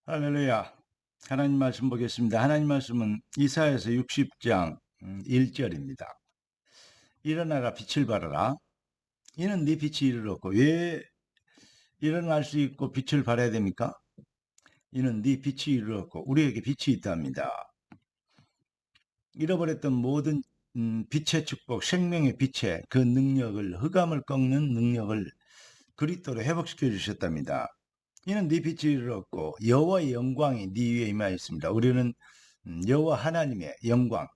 할렐루야. 하나님 말씀 보겠습니다. 하나님 말씀은 이사야서 60장 1절입니다. 일어나라 빛을 발하라. 이는 네 빛이 이르렀고. 왜 일어날 수 있고 빛을 발해야 됩니까? 이는 네 빛이 이르렀고 우리에게 빛이 있답니다. 잃어버렸던 모든 빛의 축복, 생명의 빛의 그 능력을, 흑암을 꺾는 능력을 그리스도로 회복시켜 주셨답니다. 이는 네 빛이 이르렀고 여호와의 영광이 네 위에 임하였습니다. 우리는 여호와 하나님의 영광,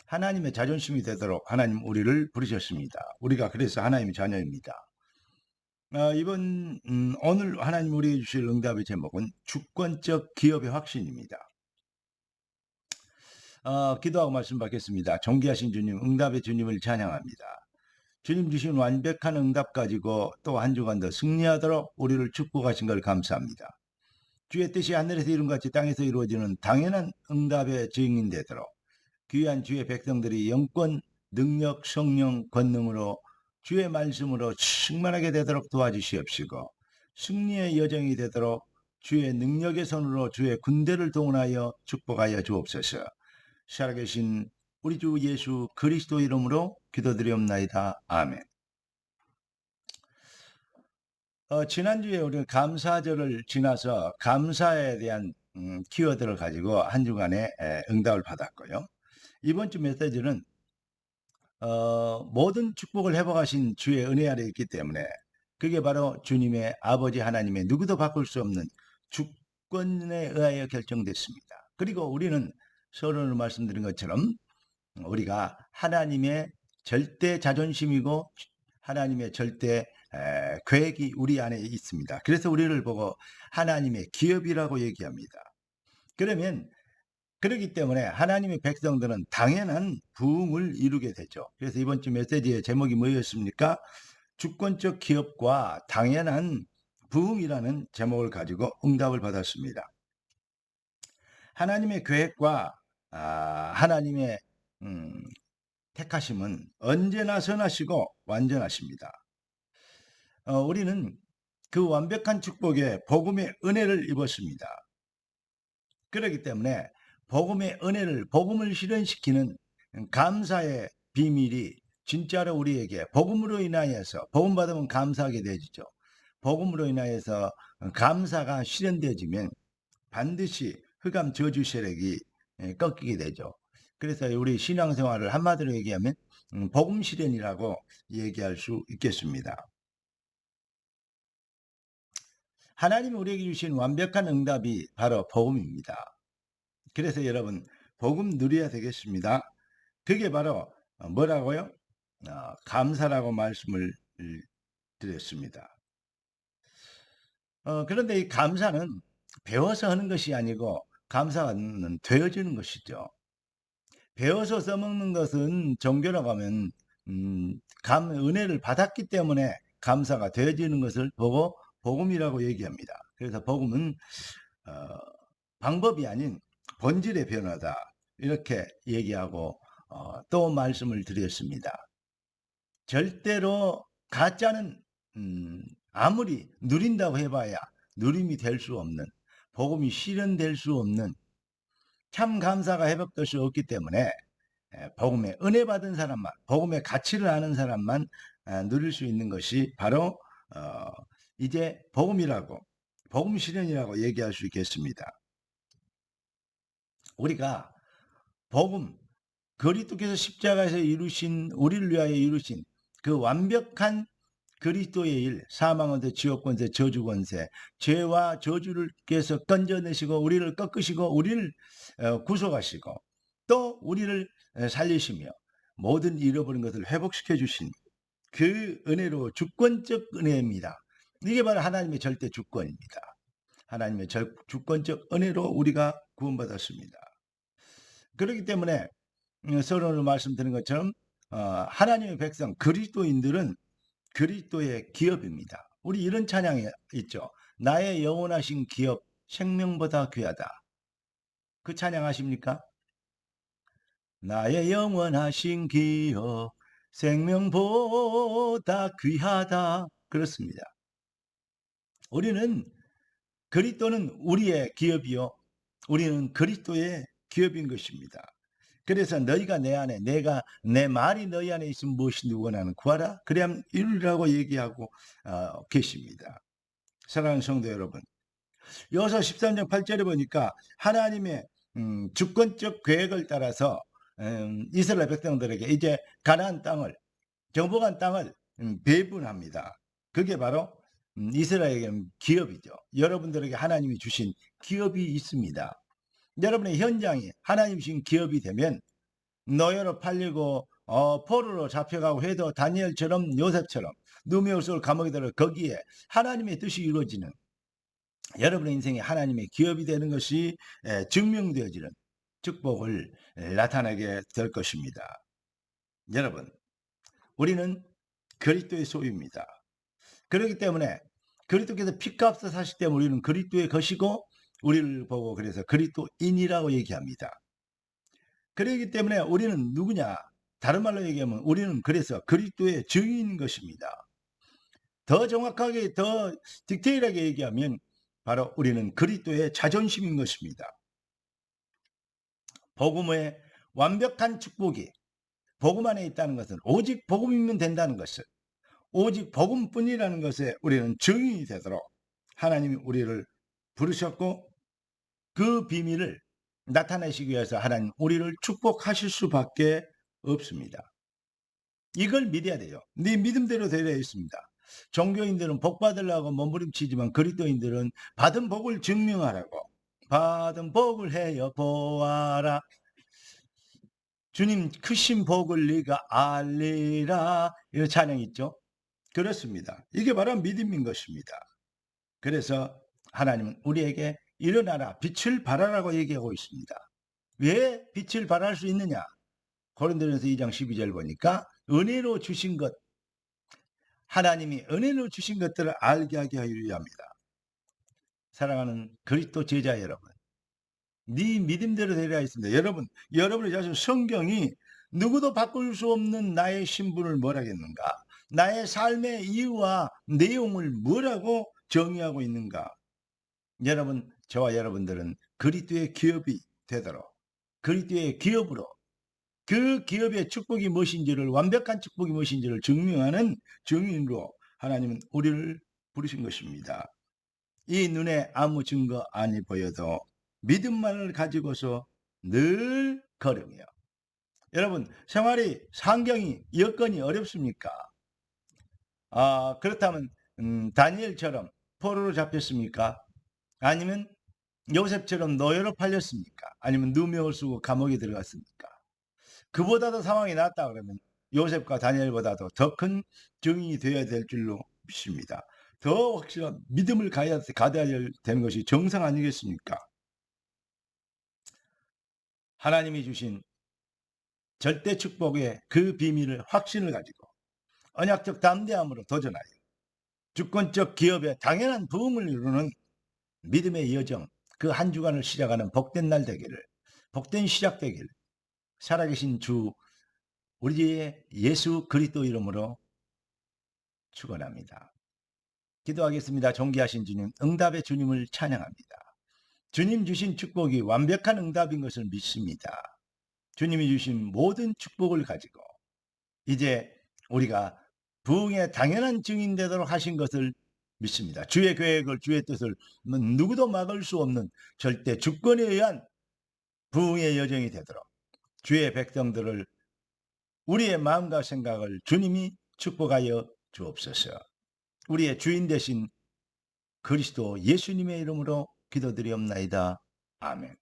하나님의 자존심이 되도록 하나님 우리를 부르셨습니다. 우리가 그래서 하나님의 자녀입니다. 오늘 하나님 우리에게 주실 응답의 제목은 주권적 기업의 확신입니다. 기도하고 말씀 받겠습니다. 존귀하신 주님, 응답의 주님을 찬양합니다. 주님 주신 완벽한 응답 가지고 또 한 주간 더 승리하도록 우리를 축복하신 걸 감사합니다. 주의 뜻이 하늘에서 이룬같이 땅에서 이루어지는 당연한 응답의 증인 되도록 귀한 주의 백성들이 영권, 능력, 성령, 권능으로 주의 말씀으로 충만하게 되도록 도와주시옵시고 승리의 여정이 되도록 주의 능력의 손으로 주의 군대를 동원하여 축복하여 주옵소서. 살아계신 우리 주 예수 그리스도 이름으로 기도드리옵나이다. 아멘. 지난주에 우리는 감사절을 지나서 감사에 대한 키워드를 가지고 한 주간의 응답을 받았고요. 이번 주 메시지는 모든 축복을 회복하신 주의 은혜 아래 있기 때문에 그게 바로 주님의 아버지 하나님의 누구도 바꿀 수 없는 주권에 의하여 결정됐습니다. 그리고 우리는 서론을 말씀드린 것처럼 우리가 하나님의 절대 자존심이고 하나님의 절대 계획이 우리 안에 있습니다. 그래서 우리를 보고 하나님의 기업이라고 얘기합니다. 그렇기 때문에 하나님의 백성들은 당연한 부흥을 이루게 되죠. 그래서 이번 주 메시지의 제목이 뭐였습니까? 주권적 기업과 당연한 부흥이라는 제목을 가지고 응답을 받았습니다. 하나님의 계획과 하나님의 택하심은 언제나 선하시고 완전하십니다. 우리는 그 완벽한 축복에 복음의 은혜를 입었습니다. 그렇기 때문에 복음의 은혜를, 복음을 실현시키는 감사의 비밀이 진짜로 우리에게 복음으로 인하여서, 복음 받으면 감사하게 되죠. 복음으로 인하여서 감사가 실현되어지면 반드시 흑암 저주 세력이 꺾이게 되죠. 그래서 우리 신앙생활을 한마디로 얘기하면 복음 실현이라고 얘기할 수 있겠습니다. 하나님이 우리에게 주신 완벽한 응답이 바로 복음입니다. 그래서 여러분 복음 누려야 되겠습니다. 그게 바로 뭐라고요? 감사라고 말씀을 드렸습니다. 그런데 이 감사는 배워서 하는 것이 아니고 감사는 되어지는 것이죠. 배워서 써먹는 것은 종교라고 하면 은혜를 받았기 때문에 감사가 되어지는 것을 보고 복음이라고 얘기합니다. 그래서 복음은 방법이 아닌 본질의 변화다 이렇게 얘기하고 또 말씀을 드렸습니다. 절대로 가짜는 아무리 누린다고 해봐야 누림이 될 수 없는, 복음이 실현될 수 없는, 참 감사가 회복될 수 없기 때문에 복음의 은혜 받은 사람만, 복음의 가치를 아는 사람만 누릴 수 있는 것이 바로 이제 복음이라고, 복음 실현이라고 얘기할 수 있겠습니다. 우리가 복음, 그리스도께서 십자가에서 이루신, 우리를 위하여 이루신 그 완벽한 그리스도의 일, 사망원세, 지옥권세, 저주권세, 죄와 저주를께서 건져내시고 우리를 꺾으시고 우리를 구속하시고 또 우리를 살리시며 모든 잃어버린 것을 회복시켜 주신 그 은혜로 주권적 은혜입니다. 이게 바로 하나님의 절대 주권입니다. 하나님의 주권적 은혜로 우리가 구원받았습니다. 그렇기 때문에 서론을 말씀드린 것처럼 하나님의 백성 그리스도인들은 그리스도의 기업입니다. 우리 이런 찬양이 있죠. 나의 영원하신 기업 생명보다 귀하다. 그 찬양 아십니까? 나의 영원하신 기업 생명보다 귀하다. 그렇습니다. 우리는 그리스도는 우리의 기업이요 우리는 그리스도의 기업인 것입니다. 그래서 너희가 내 안에 내가 내 말이 너희 안에 있으면 무엇이든지 원하는 구하라 그래야 이루리라고 얘기하고 계십니다. 사랑하는 성도 여러분, 여호수아 13장 8절에 보니까 하나님의 주권적 계획을 따라서 이스라엘 백성들에게 이제 가나안 땅을 정복한 땅을 배분합니다. 그게 바로 이스라엘의 기업이죠. 여러분들에게 하나님이 주신 기업이 있습니다. 여러분의 현장이 하나님 주신 기업이 되면 노예로 팔리고 포로로 잡혀가고 해도 다니엘처럼 요셉처럼 누메우스를 감옥에 들어 거기에 하나님의 뜻이 이루어지는 여러분의 인생이 하나님의 기업이 되는 것이 증명되어지는 축복을 나타내게 될 것입니다. 여러분, 우리는 그리스도의 소유입니다. 그렇기 때문에 그리스도께서 피값을 사실 때문에 우리는 그리스도의 것이고 우리를 보고 그래서 그리스도인이라고 얘기합니다. 그렇기 때문에 우리는 누구냐? 다른 말로 얘기하면 우리는 그래서 그리스도의 증인인 것입니다. 더 정확하게 더 디테일하게 얘기하면 바로 우리는 그리스도의 자존심인 것입니다. 복음의 완벽한 축복이 복음 안에 있다는 것은 오직 복음이면 된다는 것을 오직 복음뿐이라는 것에 우리는 증인이 되도록 하나님이 우리를 부르셨고 그 비밀을 나타내시기 위해서 하나님 우리를 축복하실 수밖에 없습니다. 이걸 믿어야 돼요. 네 믿음대로 되어 있습니다. 종교인들은 복 받으려고 몸부림치지만 그리스도인들은 받은 복을 증명하라고 받은 복을 해요 보아라 주님 크신 복을 네가 알리라 이런 찬양 있죠. 그렇습니다. 이게 바로 믿음인 것입니다. 그래서 하나님은 우리에게 일어나라 빛을 발하라고 얘기하고 있습니다. 왜 빛을 발할 수 있느냐? 고린도전서 2장 12절 보니까 은혜로 주신 것 하나님이 은혜로 주신 것들을 알게 하게 하려 합니다. 사랑하는 그리스도 제자 여러분, 네 믿음대로 되려 있습니다. 여러분의 자신 성경이 누구도 바꿀 수 없는 나의 신분을 뭐라겠는가? 나의 삶의 이유와 내용을 뭐라고 정의하고 있는가? 여러분, 저와 여러분들은 그리스도의 기업이 되도록 그리스도의 기업으로 그 기업의 축복이 무엇인지를 완벽한 축복이 무엇인지를 증명하는 증인으로 하나님은 우리를 부르신 것입니다. 이 눈에 아무 증거 아니 보여도 믿음만을 가지고서 늘 걸으며 여러분 생활이 환경이 여건이 어렵습니까? 그렇다면 다니엘처럼 포로로 잡혔습니까? 아니면 요셉처럼 노예로 팔렸습니까? 아니면 누명을 쓰고 감옥에 들어갔습니까? 그보다도 상황이 낫다 그러면 요셉과 다니엘보다도 더 큰 증인이 되어야 될 줄로 믿습니다. 더 확실한 믿음을 가져야 되는 것이 정상 아니겠습니까? 하나님이 주신 절대 축복의 그 비밀을 확신을 가지고 언약적 담대함으로 도전하여 주권적 기업의 당연한 부흥을 이루는 믿음의 여정 그 한 주간을 시작하는 복된 날 되기를 복된 시작 되기를 살아계신 주 우리의 예수 그리스도 이름으로 축원합니다. 기도하겠습니다. 존귀하신 주님, 응답의 주님을 찬양합니다. 주님 주신 축복이 완벽한 응답인 것을 믿습니다. 주님이 주신 모든 축복을 가지고 이제 우리가 부흥의 당연한 증인 되도록 하신 것을 믿습니다. 주의 계획을 주의 뜻을 누구도 막을 수 없는 절대 주권에 의한 부흥의 여정이 되도록 주의 백성들을 우리의 마음과 생각을 주님이 축복하여 주옵소서. 우리의 주인 되신 그리스도 예수님의 이름으로 기도드리옵나이다. 아멘.